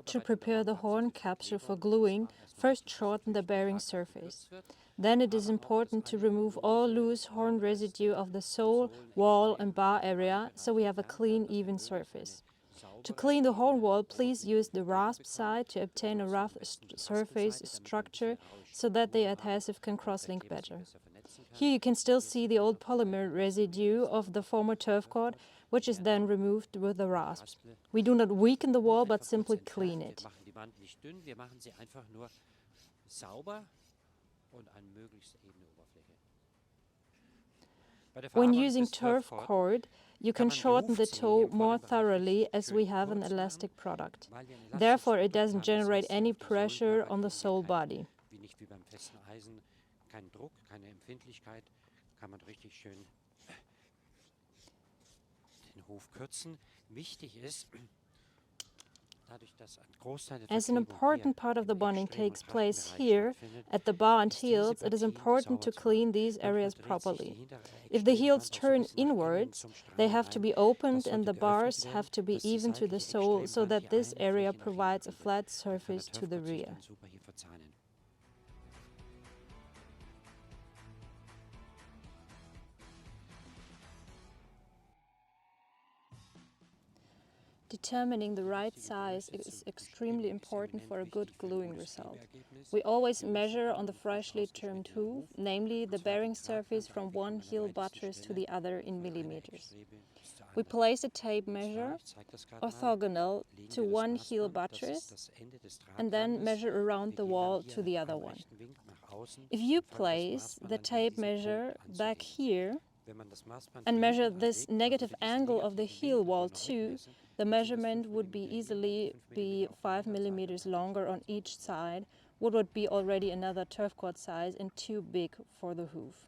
To prepare the horn capsule for gluing, first shorten the bearing surface. Then it is important to remove all loose horn residue of the sole, wall and bar area so we have a clean, even surface. To clean the horn wall, please use the rasp side to obtain a rough surface structure so that the adhesive can cross-link better. Here you can still see the old polymer residue of the former turfcord, which is then removed with the rasps. We do not weaken the wall, but simply clean it. When using turfcord, you can shorten the toe more thoroughly as we have an elastic product. Therefore, it doesn't generate any pressure on the sole body. As an important part of the bonding takes place here, at the bar and heels, it is important to clean these areas properly. If the heels turn inwards, they have to be opened and the bars have to be even to the sole so that this area provides a flat surface to the rear. Determining the right size is extremely important for a good gluing result. We always measure on the freshly turned hoof, namely the bearing surface from one heel buttress to the other in millimeters. We place a tape measure orthogonal to one heel buttress and then measure around the wall to the other one. If you place the tape measure back here and measure this negative angle of the heel wall too, the measurement would easily be 5 millimeters longer on each side, what would be already another turfcord size and too big for the hoof.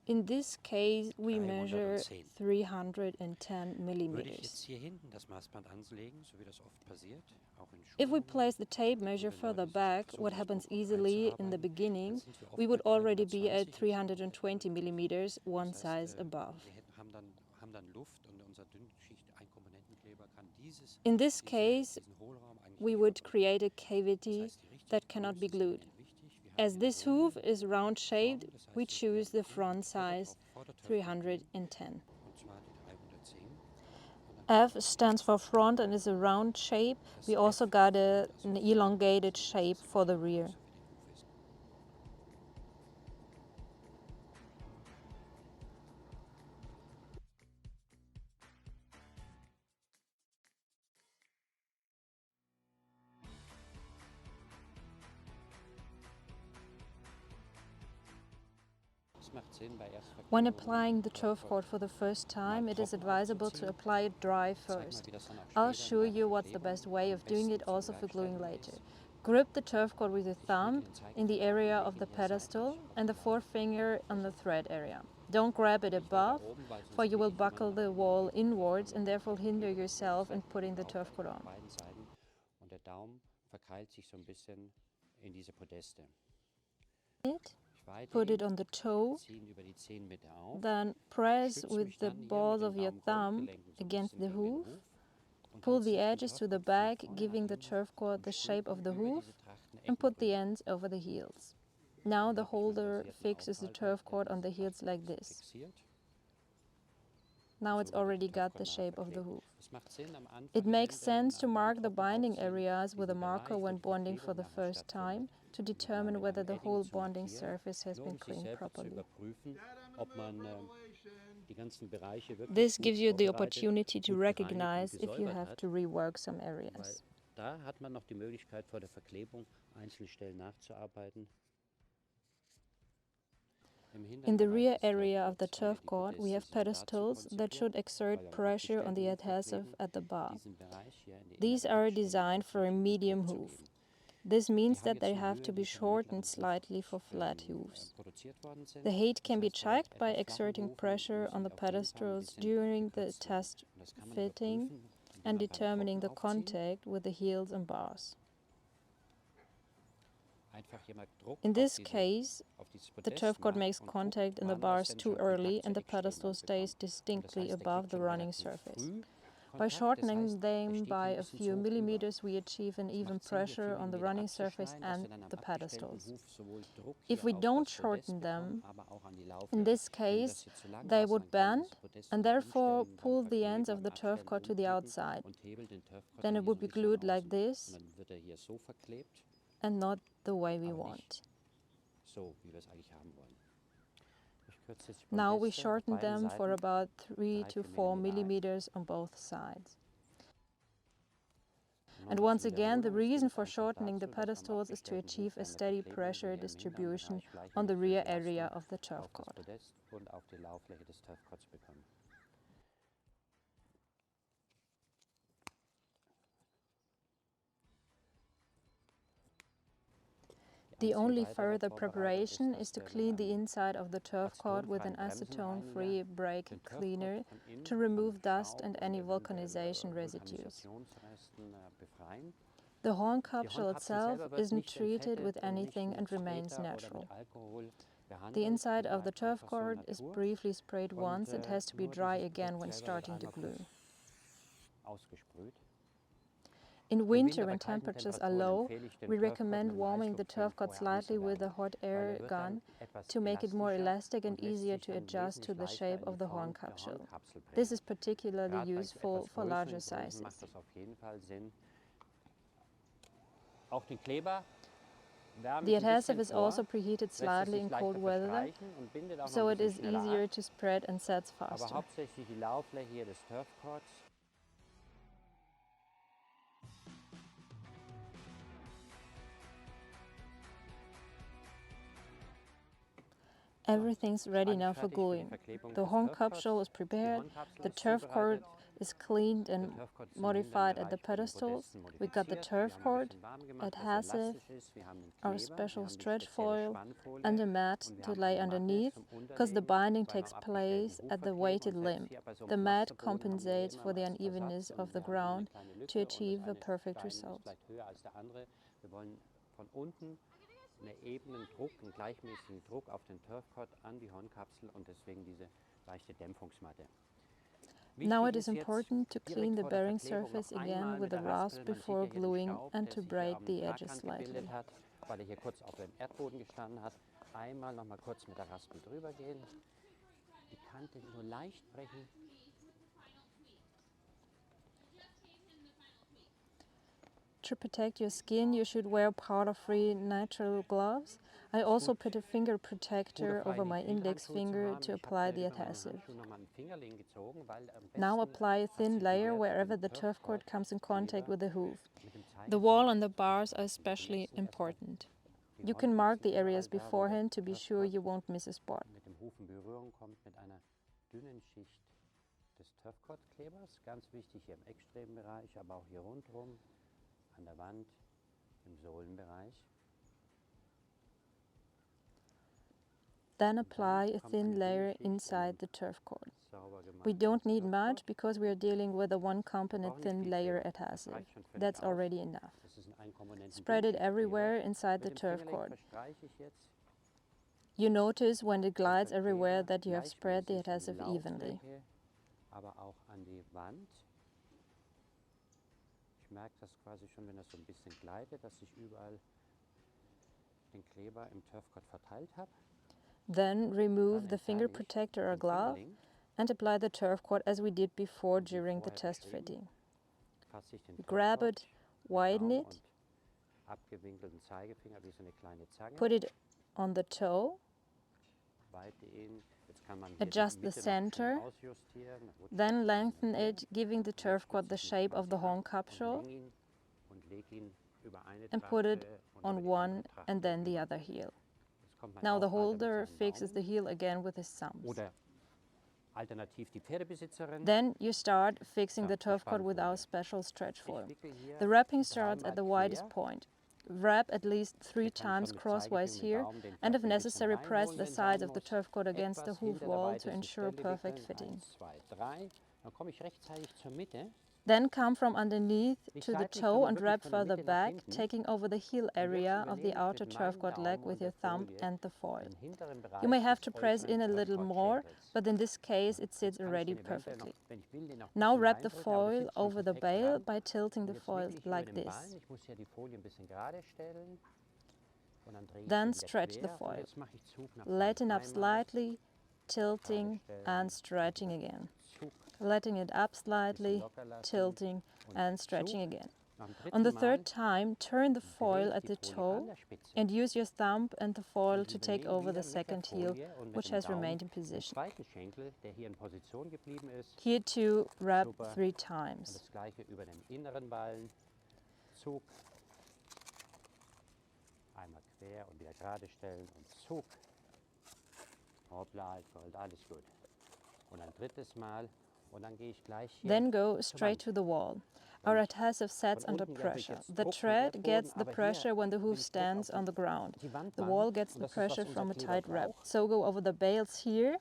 In this case, we measure 310 millimeters. If we place the tape measure further back, what happens easily in the beginning, we would already be at 320 millimeters, one size above. In this case, we would create a cavity that cannot be glued. As this hoof is round-shaped, we choose the front size 310. F stands for front and is a round shape. We also got an elongated shape for the rear. When applying the turfcord for the first time, it is advisable to apply it dry first. I'll show you what's the best way of doing it also for gluing later. Grip the turfcord with your thumb in the area of the pedestal and the forefinger on the thread area. Don't grab it above, for you will buckle the wall inwards and therefore hinder yourself in putting the turfcord on. Put it on the toe, then press with the balls of your thumb against the hoof, pull the edges to the back, giving the turfcord the shape of the hoof, and put the ends over the heels. Now the holder fixes the turfcord on the heels like this. Now it's already got the shape of the hoof. It makes sense to mark the binding areas with a marker when bonding for the first time to determine whether the whole bonding surface has been cleaned properly. This gives you the opportunity to recognize if you have to rework some areas. In the rear area of the turfcord, we have pedestals that should exert pressure on the adhesive at the bar. These are designed for a medium hoof. This means that they have to be shortened slightly for flat hoofs. The height can be checked by exerting pressure on the pedestals during the test fitting and determining the contact with the heels and bars. In this case, the turfcord makes contact in the bars too early and the pedestal stays distinctly above the running surface. By shortening them by a few millimeters, we achieve an even pressure on the running surface and the pedestals. If we don't shorten them, in this case, they would bend and therefore pull the ends of the turfcord to the outside. Then it would be glued like this and not the way we want. Now we shorten them for about 3 to 4 millimeters on both sides. And once again, the reason for shortening the pedestals is to achieve a steady pressure distribution on the rear area of the turfcord. The only further preparation is to clean the inside of the turfcord with an acetone-free brake cleaner to remove dust and any vulcanization residues. The horn capsule itself isn't treated with anything and remains natural. The inside of the turfcord is briefly sprayed once and has to be dry again when starting to glue. In winter, when temperatures are low, we recommend warming the turfcord slightly with a hot air gun to make it more elastic and easier to adjust to the shape of the horn capsule. This is particularly useful for larger sizes. The adhesive is also preheated slightly in cold weather, so it is easier to spread and sets faster. Everything's ready now for gluing. The horn capsule is prepared, the turfcord is cleaned and modified at the pedestals. We got the turfcord, adhesive, our special stretch foil, and a mat to lay underneath, because the binding takes place at the weighted limb. The mat compensates for the unevenness of the ground to achieve a perfect result. Einen ebenen Druck, einen gleichmäßigen Druck auf den Turfcord an die Hornkapsel und deswegen diese leichte Dämpfungsmatte. Now it is important to clean the bearing surface again with a rasp before gluing and to break the edges slightly. Weil hier kurz auf dem Erdboden gestanden hat, einmal noch mal kurz mit der Raspel drüber gehen, die Kante nur leicht brechen. To protect your skin, you should wear powder-free natural gloves. I also put a finger protector over my index finger to apply the adhesive. Now apply a thin layer wherever the turfcord comes in contact with the hoof. The wall and the bars are especially important. You can mark the areas beforehand to be sure you won't miss a spot. Mit dem Huf in Berührung kommt mit einer dünnen Schicht des Turfcord-Klebers, ganz wichtig hier im Extrembereich, aber auch hier rundherum. An der Wand, im Sohlenbereich. Then apply a thin layer inside the turfcord. We don't need much because we are dealing with a one-component thin layer adhesive. That's already enough. Spread it everywhere inside the turfcord. You notice when it glides everywhere that you have spread the adhesive evenly. Aber auch an die Wand. Ich merke das quasi schon, wenn das so ein bisschen gleitet, dass ich überall den Kleber im Turfcord verteilt habe. Then remove the finger protector or glove and apply the turfcord as we did before during the test fitting. Grab it, widen it, put it on the toe, adjust the center, then lengthen it, giving the turfcord the shape of the horn capsule, and put it on one and then the other heel. Now the holder fixes the heel again with his thumbs. Then you start fixing the turfcord with our special stretch foil. The wrapping starts at the widest point. Wrap at least 3 times crosswise here, and if necessary press the sides of the turfcord against the hoof wall to ensure perfect fitting. Dann komme ich rechtzeitig zur Mitte. Then come from underneath to the toe and wrap further back, taking over the heel area of the outer turfcord leg with your thumb and the foil. You may have to press in a little more, but in this case it sits already perfectly. Now wrap the foil over the bale by tilting the foil like this. Then stretch the foil. Letting up slightly, tilting and stretching again. Letting it up slightly, tilting and stretching again. On the third time, turn the foil at the toe and use your thumb and the foil to take over the second heel, which has remained in position. Here too, wrap 3 times. Einmal quer und wieder gerade stellen und Zug. Hoppla, alles gut. Und ein drittes Mal und dann gehe ich gleich hier. Then go straight to the wall. Our adhesive sets under pressure. The tread gets the pressure when the hoof stands on the ground. The wall gets the pressure from a tight wrap. So go over the bales here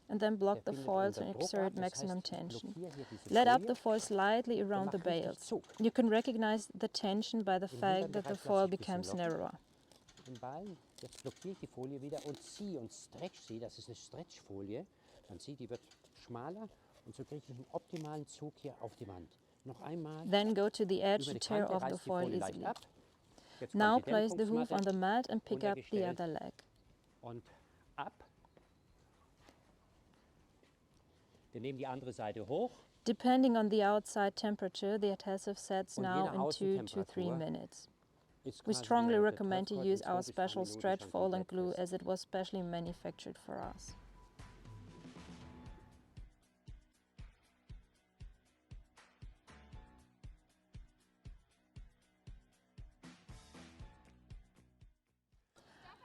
and then block the foil to exert maximum tension. Let up the foil slightly around the bales. You can recognize the tension by the fact that the foil becomes narrower. Den Ballen, jetzt blockiere ich die Folie wieder und ziehe und stretch sie, das ist eine Stretchfolie. Man sieht, die wird schmaler und so kriege ich einen optimalen Zug hier auf die Wand. Noch einmal. Then go to the edge to tear off the foil easily. Now place the hoof on the mat and pick up the other leg. Und ab. Wir nehmen die andere Seite hoch. Depending on the outside temperature, the adhesive sets now in 2 to 3 minutes. We strongly recommend to use our special stretch foil and glue as it was specially manufactured for us.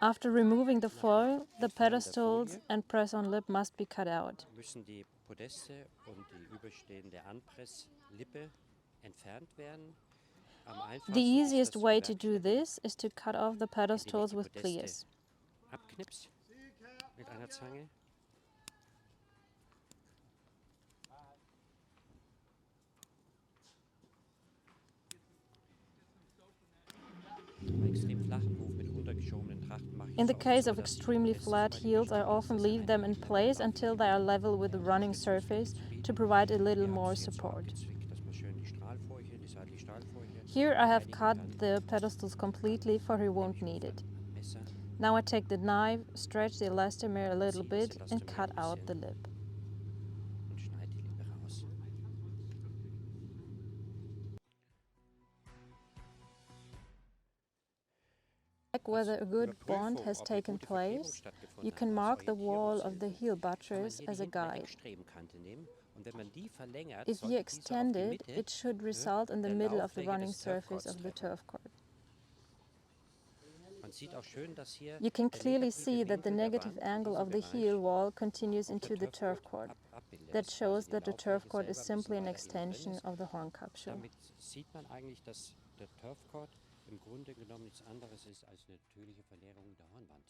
After removing the foil, the pedestals and press-on lip must be cut out. Müssen die Podeste und die überstehende Anpresslippe entfernt werden. The easiest way to do this is to cut off the pedestals with pliers. Abknips mit einer Zange. In the case of extremely flat heels, I often leave them in place until they are level with the running surface to provide a little more support. Here I have cut the pedestals completely, for he won't need it. Now I take the knife, stretch the elastomer a little bit and cut out the lip. Check whether a good bond has taken place. You can mark the wall of the heel buttress as a guide. If you extend it, it should result in the middle of the running surface of the turfcord. You can clearly see that the negative angle of the heel wall continues into the turfcord. That shows that the turfcord is simply an extension of the horn capsule. Im Grunde genommen nichts anderes ist als eine natürliche Verleerung der Hornwand.